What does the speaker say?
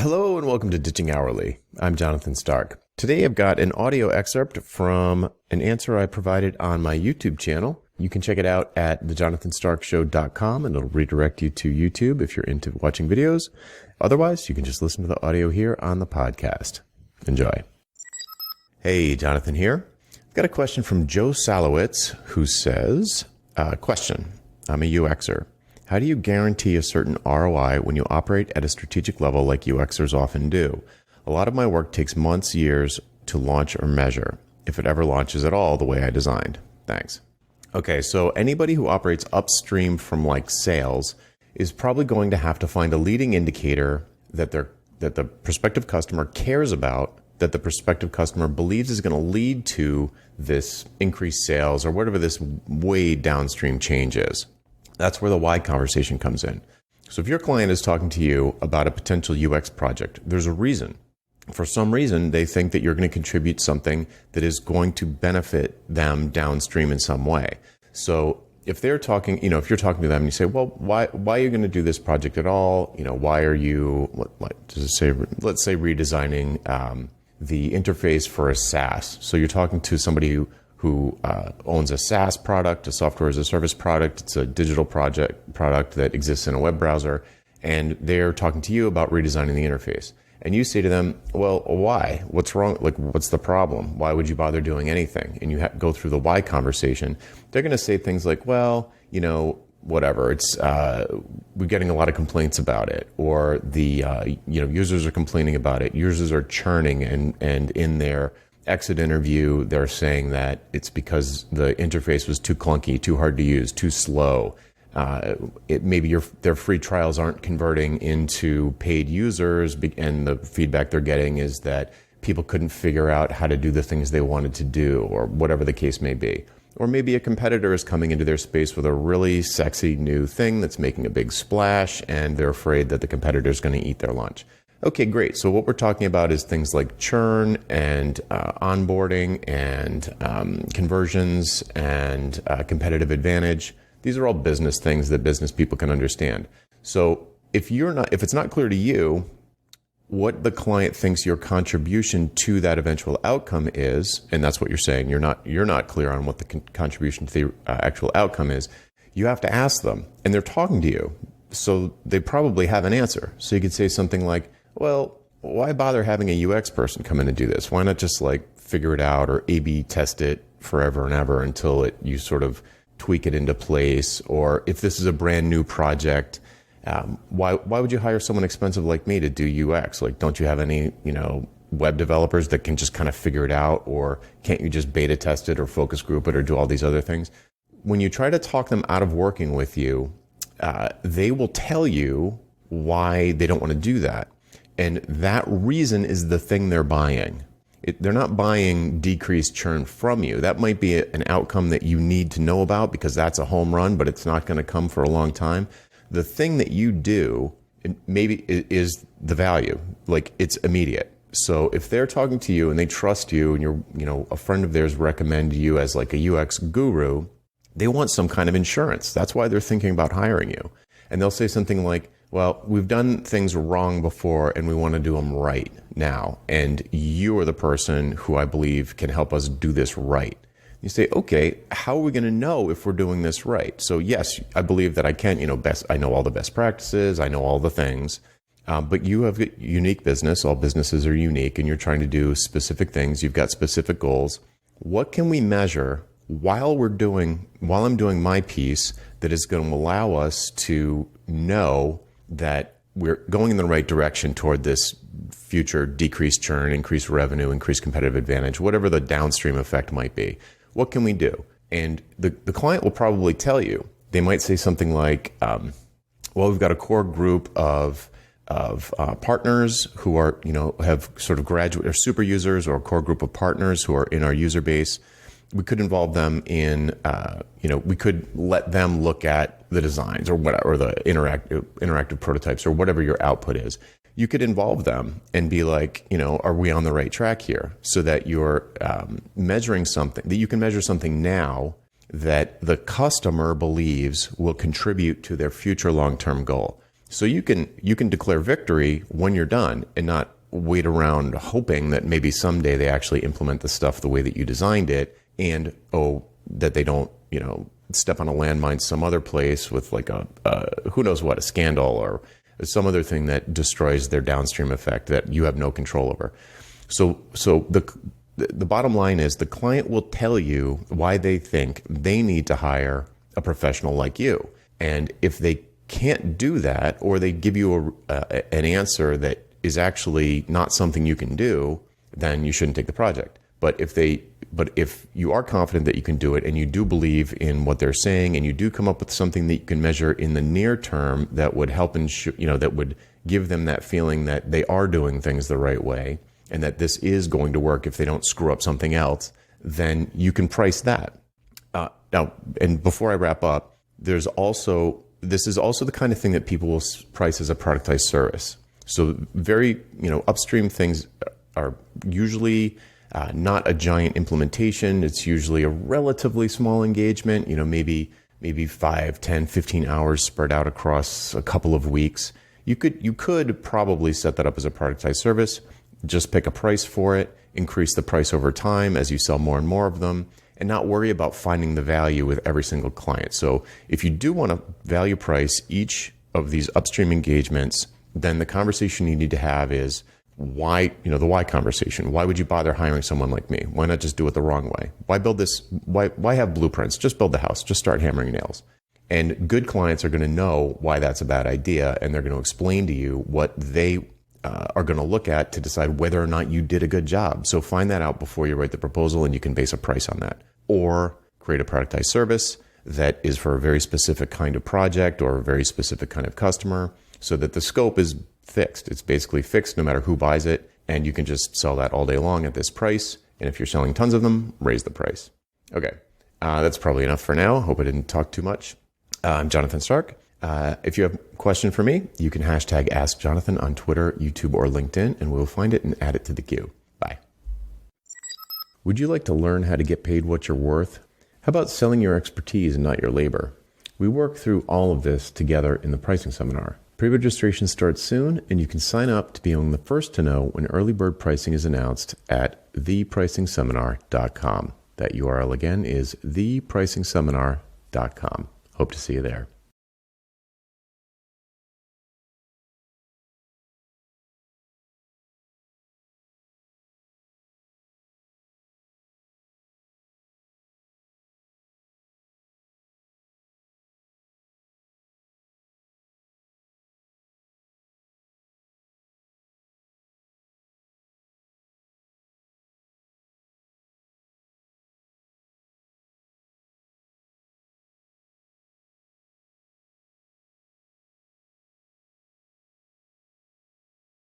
Hello and welcome to Ditching Hourly. I'm Jonathan Stark. Today I've got an audio excerpt from an answer I provided on my YouTube channel. You can check it out at thejonathanstarkshow.com and it'll redirect you to YouTube if you're into watching videos. Otherwise, you can just listen to the audio here on the podcast. Enjoy. Hey, Jonathan here. I've got a question from Joe Salowitz who says, question, I'm a UXer. How do you guarantee a certain ROI when you operate at a strategic level like UXers often do? A lot of my work takes months, years to launch or measure, if it ever launches at all the way I designed. Thanks. Okay, so anybody who operates upstream from like sales is probably going to have to find a leading indicator that the prospective customer cares about, that the prospective customer believes is going to lead to this increased sales or whatever this way downstream change is. That's where the why conversation comes in. So if your client is talking to you about a potential UX project, there's a reason. For some reason, they think that you're going to contribute something that is going to benefit them downstream in some way. So if they're talking, if you're talking to them and you say, well, why are you going to do this project at all? Why are you, let's say redesigning the interface for a SaaS. So you're talking to somebody who owns a SaaS product, a software as a service product. It's a digital product that exists in a web browser. And they're talking to you about redesigning the interface. And you say to them, well, why? What's wrong? Like, what's the problem? Why would you bother doing anything? And you go through the why conversation. They're going to say things like, well, whatever. It's we're getting a lot of complaints about it, or the users are complaining about it. Users are churning, and in their exit interview, they're saying that it's because the interface was too clunky, too hard to use, too slow. Maybe their free trials aren't converting into paid users, and the feedback they're getting is that people couldn't figure out how to do the things they wanted to do, or whatever the case may be. Or maybe a competitor is coming into their space with a really sexy new thing that's making a big splash, and they're afraid that the competitor is going to eat their lunch. Okay, great. So what we're talking about is things like churn and onboarding and conversions and competitive advantage. These are all business things that business people can understand. So if it's not clear to you what the client thinks your contribution to that eventual outcome is, and that's what you're saying, you're not clear on what the contribution to the actual outcome is, you have to ask them, and they're talking to you, so they probably have an answer. So you could say something like, well, why bother having a UX person come in and do this? Why not just figure it out or A/B test it forever and ever until you sort of tweak it into place? Or if this is a brand new project, why would you hire someone expensive like me to do UX? Don't you have any, web developers that can just kind of figure it out? Or can't you just beta test it or focus group it or do all these other things? When you try to talk them out of working with you, they will tell you why they don't want to do that. And that reason is the thing they're buying. They're not buying decreased churn from you. That might be an outcome that you need to know about because that's a home run, but it's not going to come for a long time. The thing that you do maybe is the value. It's immediate. So if they're talking to you and they trust you and you're, a friend of theirs recommended you as like a UX guru, they want some kind of insurance. That's why they're thinking about hiring you. And they'll say something like, well, we've done things wrong before and we want to do them right now. And you are the person who I believe can help us do this right. You say, okay, how are we going to know if we're doing this right? So yes, I believe that I can, I know all the best practices. I know all the things, but you have a unique business. All businesses are unique and you're trying to do specific things. You've got specific goals. What can we measure while I'm doing my piece that is going to allow us to know that we're going in the right direction toward this future decreased churn, increased revenue, increased competitive advantage, whatever the downstream effect might be? What can we do? And the client will probably tell you. They might say something like, well, we've got a core group of partners who are, have sort of graduate or super users, or a core group of partners who are in our user base. We could involve them in, we could let them look at the designs or whatever, or the interactive prototypes or whatever your output is. You could involve them and be like, are we on the right track here? So that you're measuring something, that you can measure something now that the customer believes will contribute to their future long-term goal. So you can declare victory when you're done and not wait around hoping that maybe someday they actually implement the stuff the way that you designed it, and that they don't, step on a landmine some other place with like a who knows what, a scandal or some other thing that destroys their downstream effect that you have no control over. So the bottom line is the client will tell you why they think they need to hire a professional like you. And if they can't do that, or they give you an answer that is actually not something you can do, then you shouldn't take the project. But if you are confident that you can do it, and you do believe in what they're saying, and you do come up with something that you can measure in the near term that would help that would give them that feeling that they are doing things the right way, and that this is going to work if they don't screw up something else, then you can price that. Now, and before I wrap up, this is also the kind of thing that people will price as a productized service. So very, upstream things are usually not a giant implementation. It's usually a relatively small engagement, maybe 5, 10, 15 hours spread out across a couple of weeks. You could probably set that up as a productized service. Just pick a price for it, increase the price over time as you sell more and more of them, and not worry about finding the value with every single client. So if you do want to value price each of these upstream engagements, then the conversation you need to have is why, the why conversation. Why would you bother hiring someone like me? Why not just do it the wrong way? Why build this? Why have blueprints? Just build the house. Just start hammering nails. And good clients are going to know why that's a bad idea, and they're going to explain to you what they are going to look at to decide whether or not you did a good job. So find that out before you write the proposal, and you can base a price on that. Or create a productized service that is for a very specific kind of project or a very specific kind of customer, so that the scope is fixed. It's basically fixed no matter who buys it, and you can just sell that all day long at this price. And if you're selling tons of them, raise the price. Okay, that's probably enough for now. Hope I didn't talk too much. I'm Jonathan Stark. If you have a question for me, you can hashtag AskJonathan on Twitter, YouTube, or LinkedIn, and we'll find it and add it to the queue. Bye. Would you like to learn how to get paid what you're worth? How about selling your expertise and not your labor? We work through all of this together in the pricing seminar. Pre-registration starts soon, and you can sign up to be among the first to know when early bird pricing is announced at thepricingseminar.com. That URL again is thepricingseminar.com. Hope to see you there.